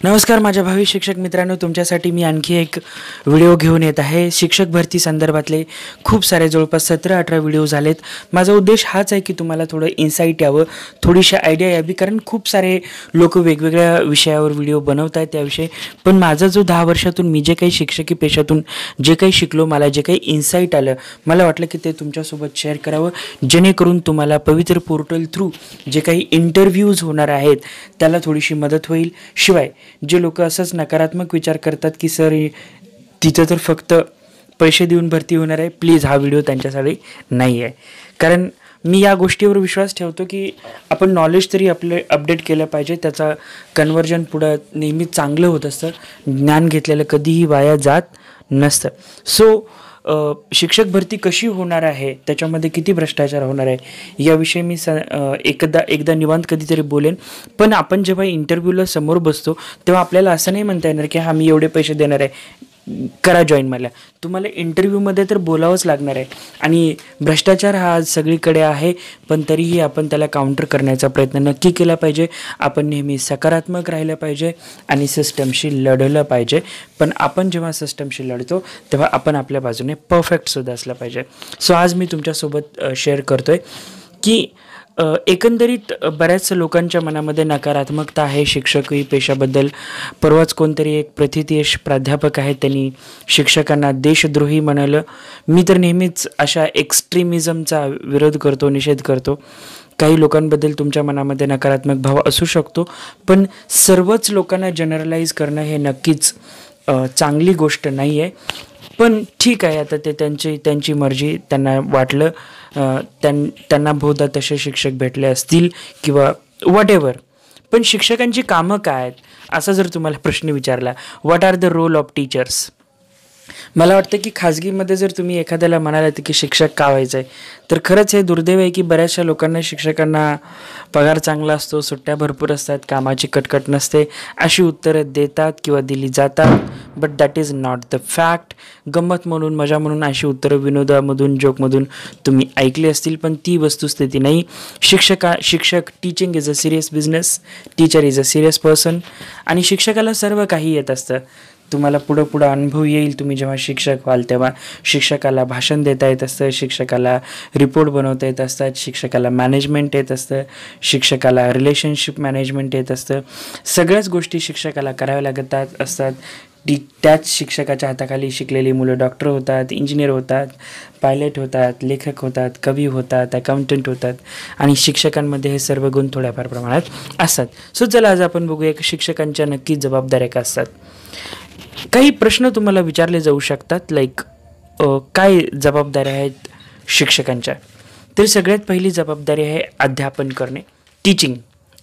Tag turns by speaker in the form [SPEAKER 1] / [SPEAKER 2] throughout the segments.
[SPEAKER 1] नमस्कार माझ्या भावी शिक्षक मित्रांनो, तुमच्यासाठी मी आणखी एक व्हिडिओ घेऊन येत आहे। शिक्षक भरती संदर्भातले खूप सारे जवळपास 17-18 व्हिडिओ झालेत। माझा उद्देश हाच आहे की तुम्हाला थोडं इन्साइट यावं, थोडीशी आयडिया यावी, कारण खूप सारे लोक वेगवेगळ्या विषयावर व्हिडिओ बनवत आहेत त्याविषयी। पण माझा जो 10 वर्षातून मी जे काही शिक्षकी पेशातून जे काही शिकलो, मला जे काही इन्साइट आलं, मला वाटलं की ते तुमच्यासोबत शेअर करावं, जेणेकरून तुम्हाला पवित्र पोर्टल थ्रू जे काही इंटरव्ह्यूज होणार आहेत त्याला थोडीशी मदत होईल। शिवाय जे लोक असंच नकारात्मक विचार करतात की सर तिथं तर फक्त पैसे देऊन भरती होणार आहे, प्लीज हा व्हिडिओ त्यांच्यासाठी नाही आहे। कारण मी या गोष्टीवर विश्वास ठेवतो की आपण नॉलेज तरी आपले अपडेट केलं पाहिजे, त्याचा कन्वर्जन पुढं नेहमी चांगलं होत असतं, ज्ञान घेतलेलं कधीही वाया जात नसतं। सो शिक्षक भरती कशी होणार आहे, त्याच्यामध्ये किती भ्रष्टाचार होणार आहे याविषयी मी एकदा निवांत कधीतरी बोलेन। पण आपण जेव्हा इंटरव्ह्यूला समोर बसतो तेव्हा आपल्याला असं नाही म्हणता येणार की हा मी एवढे पैसे देणार आहे, करा जॉईन मला। तुम्हाला इंटरव्ह्यूमध्ये तर बोलावंच लागणार आहे। आणि भ्रष्टाचार हा आज सगळीकडे आहे, पण तरीही आपण त्याला काउंटर करण्याचा प्रयत्न नक्की केला पाहिजे। आपण नेहमी सकारात्मक राहिलं पाहिजे आणि सिस्टमशी लढलं पाहिजे। पण आपण जेव्हा सिस्टमशी लढतो तेव्हा आपण आपल्या बाजूने परफेक्टसुद्धा असलं पाहिजे। सो आज मी तुमच्यासोबत शेअर करतोय की एकंदरीत बऱ्याच लोकांच्या मनामध्ये नकारात्मकता आहे शिक्षकी पेशाबद्दल। परवाच कोणतरी एक प्रथितयश प्राध्यापक आहे, त्यांनी शिक्षकांना देशद्रोही म्हणालं। मी तर नेहमीच अशा एक्स्ट्रीमिझमचा विरोध करतो, निषेध करतो। काही लोकांबद्दल तुमच्या मनामध्ये नकारात्मक भाव असू शकतो, पण सर्वच लोकांना जनरलाइज करणं हे नक्कीच चांगली गोष्ट नाही आहे। पण ठीक आहे, आता ते त्यांची मर्जी, त्यांना वाटलं, त्यांना बहुधा तसे शिक्षक भेटले असतील किंवा व्हॉटएव्हर। पण शिक्षकांची कामं काय आहेत असा जर तुम्हाला प्रश्न विचारला, what are the role of teachers, मला वाटतं की खाजगीमध्ये जर तुम्ही एखाद्याला म्हणालात की शिक्षक का व्हायचं आहे, तर खरंच हे दुर्दैव आहे की बऱ्याचशा लोकांना शिक्षकांना पगार चांगला असतो, सुट्ट्या भरपूर असतात, कामाची कटकट नसते, अशी उत्तरं देतात किंवा दिली जातात। But that is not the fact. गंमत म्हणून, मजा म्हणून अशी उत्तरं विनोदामधून, जोकमधून तुम्ही ऐकली असतील, पण ती वस्तुस्थिती नाही। शिक्षक teaching is a serious business, teacher is a serious person. आणि शिक्षकाला सर्व काही येत असतं। तुम्हाला पुढं अनुभव येईल, तुम्ही जेव्हा शिक्षक व्हाल तेव्हा शिक्षकाला भाषण देता येत असतं, शिक्षकाला रिपोर्ट बनवता येत असतात, शिक्षकाला मॅनेजमेंट येत असतं, शिक्षकाला रिलेशनशिप मॅनेजमेंट येत असतं। सगळ्याच गोष्टी शिक्षकाला कराव्या लागत असतात। त्याच शिक्षकाच्या हाताखाली शिकलेली मुलं डॉक्टर होतात, इंजिनियर होतात, पायलट होतात, लेखक होतात, कवी होतात, अकाउंटंट होतात। आणि शिक्षकांमध्ये हे सर्व गुण थोड्याफार प्रमाणात असतात। सो चला आज आपण बघूया की शिक्षकांच्या नक्की जबाबदाऱ्या काय असतात। काही प्रश्न तुम्हाला विचारले जाऊ शकतात, लाईक काय जबाबदाऱ्या आहेत शिक्षकांच्या। तर सगळ्यात पहिली जबाबदारी आहे अध्यापन करणे। Teaching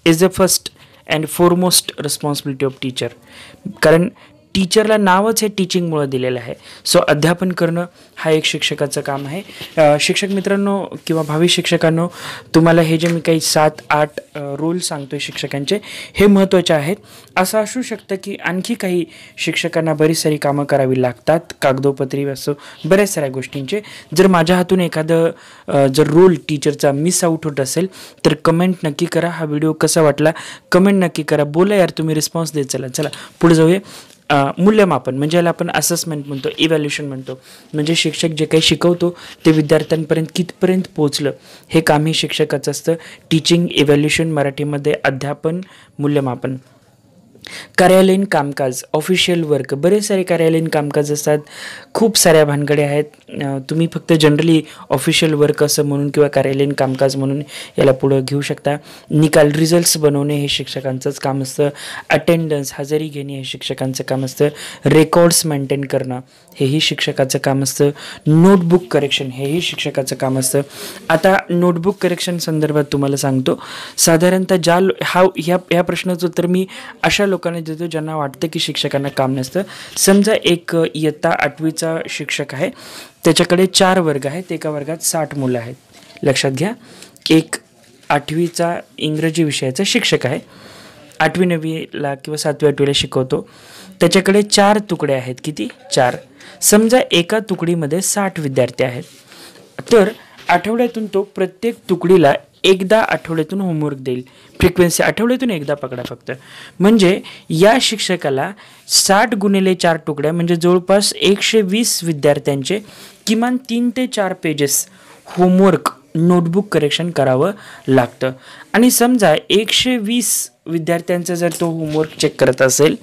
[SPEAKER 1] is the first and foremost responsibility of teacher. कारण टीचरला नावच हे टीचिंगमुळे दिलेलं आहे। सो अध्यापन करणं हा एक शिक्षकाचं काम आहे। शिक्षक मित्रांनो किंवा भावी शिक्षकांनो, तुम्हाला हे जे मी काही 7-8 रोल सांगतोय शिक्षकांचे, हे महत्त्वाचे आहेत। असं असू शकतं की आणखी काही शिक्षकांना बरीच सारी कामं करावी लागतात, कागदोपत्री असो, बऱ्याच साऱ्या गोष्टींचे। जर माझ्या हातून एखादं जर रोल टीचरचा मिस आउट होत असेल तर कमेंट नक्की करा। हा व्हिडिओ कसा वाटला कमेंट नक्की करा, बोला यार, तुम्ही रिस्पॉन्स देत चला पुढे जाऊया। मूल्यमापन म्हणजे याला आपण असेसमेंट म्हणतो, इव्हॅल्युएशन म्हणतो। म्हणजे शिक्षक जे काही शिकवतो ते विद्यार्थ्यांपर्यंत कितपर्यंत पोहोचलं हे काम हे शिक्षकाचं असतं। टीचिंग, इव्हॅल्युएशन, मराठीमध्ये अध्यापन, मूल्यमापन। कार्यालयीन कामकाज, ऑफिशियल वर्क, बरेच सारे कार्यालयीन कामकाज असतात, खूप साऱ्या भानगड्या आहेत। तुम्ही फक्त जनरली ऑफिशियल वर्क असं म्हणून किंवा कार्यालयीन कामकाज म्हणून याला पुढं घेऊ शकता। निकाल, रिझल्ट्स बनवणे हे शिक्षकांचंच काम असतं। अटेंडन्स, हजेरी घेणे हे शिक्षकांचं काम असतं। रेकॉर्ड्स मेंटेन करणं हेही शिक्षकाचं काम असतं। नोटबुक करेक्शन हेही शिक्षकाचं काम असतं। आता नोटबुक करेक्शन संदर्भात तुम्हाला सांगतो, साधारणतः ह्या प्रश्नाचं उत्तर मी अशा लोकांना देतो ज्यांना वाटतं की शिक्षकांना काम नसतं। समजा एक इयत्ता 8वीचा शिक्षक आहे, त्याच्याकडे 4 वर्ग आहेत, एका वर्गात 60 मुलं आहेत। लक्षात घ्या, एक 8वीचा इंग्रजी विषयाचा शिक्षक आहे, 8वी 9वीला किंवा 7वी 8वीला शिकवतो, त्याच्याकडे 4 तुकडे आहेत। किती? 4। समजा एका तुकडीमध्ये 60 विद्यार्थी आहेत, तर आठवड्यातून तो प्रत्येक तुकडीला एकदा आठवड्यातून होमवर्क देईल. फ्रिक्वेन्सी आठवड्यातून एकदा पकडा फक्त. म्हणजे या शिक्षकाला 60 गुणिले 4 तुकड्या म्हणजे जवळपास 120 विद्यार्थ्यांचे किमान 3 ते 4 पेजेस होमवर्क नोटबुक करेक्शन करावं लागतं. आणि समजा 120 विद्यार्थ्यांचा जर तो होमवर्क चेक करत असेल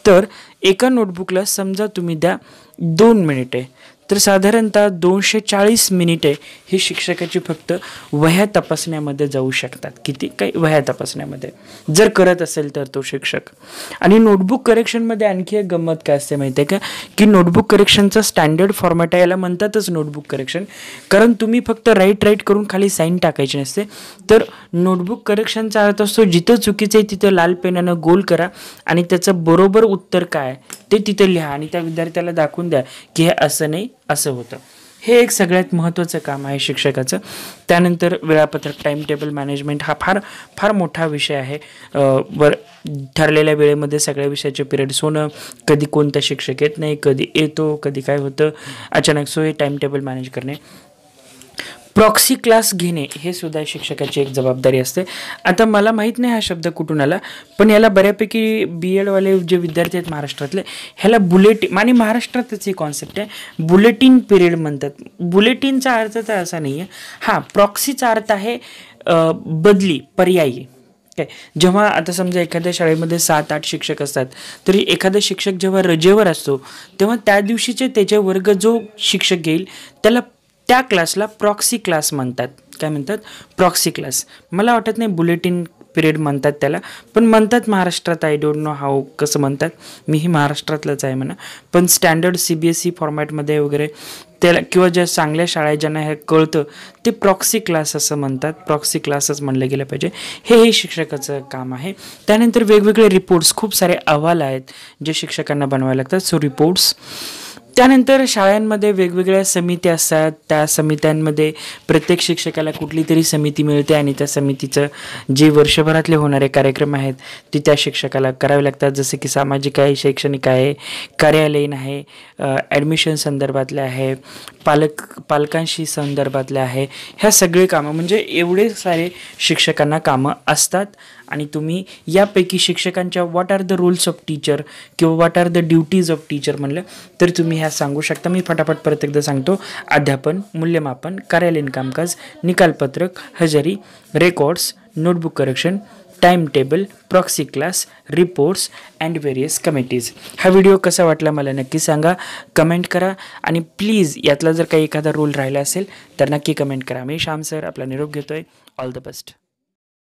[SPEAKER 1] तर एका नोटबुकला समजा तुम्ही द्या 2 मिनिटे, तर साधारणतः 240 मिनिटे ही शिक्षकाची फक्त वह्या तपासण्यामध्ये जाऊ शकतात. किती काही वह्या तपासण्यामध्ये जर करत असेल तर तो शिक्षक. आणि नोटबुक करेक्शनमध्ये आणखी एक गंमत काय असते माहिती आहे का, की नोटबुक करेक्शनचा स्टँडर्ड फॉर्मॅट आहे, याला म्हणतातच नोटबुक करेक्शन, कारण तुम्ही फक्त राईट करून खाली साईन टाकायची नसते. तर नोटबुक करेक्शनचा अर्थ असतो जिथं चुकीचं आहे तिथं लाल पेनानं गोल करा आणि त्याचं बरोबर उत्तर काय ते तिथं लिहा आणि त्या विद्यार्थ्याला दाखवून द्या की हे असं नाही असं होतं. हे एक सगळ्यात महत्त्वाचं काम आहे शिक्षकाचं. त्यानंतर वेळापत्रक, टाईम टेबल मॅनेजमेंट हा फार फार मोठा विषय आहे. ठरलेल्या वेळेमध्ये सगळ्या विषयाचे पिरियड्स होणं, कधी कोणता शिक्षक येत नाही, कधी येतो, कधी काय होतं अचानक, सो हे टाईम टेबल मॅनेज करणे. प्रॉक्सी क्लास घेणे हे सुद्धा शिक्षकाची एक जबाबदारी असते. आता मला माहीत नाही हा शब्द कुठून आला, पण याला बऱ्यापैकी BEdवाले जे विद्यार्थी आहेत महाराष्ट्रातले ह्याला बुलेटिन, आणि महाराष्ट्रातच ही कॉन्सेप्ट आहे, बुलेटिन पिरियड म्हणतात. बुलेटिनचा अर्थ तर असा नाही आहे. हां, प्रॉक्सीचा अर्थ आहे बदली, पर्यायी. काय, जेव्हा आता समजा एखाद्या शाळेमध्ये 7-8 शिक्षक असतात, तरी एखादा शिक्षक जेव्हा रजेवर असतो तेव्हा त्या दिवशीचे त्याचे वर्ग जो शिक्षक घेईल त्याला त्या क्लासला प्रॉक्सी क्लास म्हणतात. काय म्हणतात? Proxy class. मला वाटत नाही बुलेटिन पिरियड म्हणतात त्याला, पण म्हणतात महाराष्ट्रात. आय डोंट नो हाऊ कसं म्हणतात, मीही महाराष्ट्रातलंच आहे म्हणा. पण स्टँडर्ड CBSE फॉर्मॅटमध्ये वगैरे त्याला, किंवा ज्या चांगल्या शाळा ज्यांना हे कळतं ते प्रॉक्सी क्लास असं म्हणतात. प्रॉक्सी क्लासच म्हणलं गेलं पाहिजे. हे शिक्षकाचं काम आहे. त्यानंतर वेगवेगळे रिपोर्ट्स, खूप सारे अहवाल आहेत जे शिक्षकांना बनवावे लागतात, सो रिपोर्ट्स. त्यानंतर शाळांमध्ये वेगवेगळ्या समिती असतात. त्या समित्यांमध्ये प्रत्येक शिक्षकाला कुठली तरी समिती मिळते आणि त्या समितीचं जे वर्षभरातले होणारे कार्यक्रम आहेत ते त्या शिक्षकाला करावे लागतात. जसे की सामाजिक आहे, शैक्षणिक आहे, कार्यालयीन आहे, ॲडमिशन संदर्भातले आहे, पालकांशी संदर्भातले आहे. ह्या सगळे कामं, म्हणजे एवढे सारे शिक्षकांना कामं असतात. आणि तुम्ही यापैकी शिक्षकांच्या what are the roles of teacher किंवा what are the duties of teacher म्हणलं तर तुम्ही ह्या सांगू शकता. मी फटाफट परत एकदा सांगतो. अध्यापन, मूल्यमापन, कार्यालयीन कामकाज, निकालपत्रक, हजेरी, records, notebook correction, time table, proxy class, reports and various committees. हा व्हिडिओ कसा वाटला मला नक्की सांगा, कमेंट करा. आणि प्लीज यातला जर काही एखादा रोल राहिला असेल तर नक्की कमेंट करा. मी श्याम सर आपला निरोप घेतोय. All the best.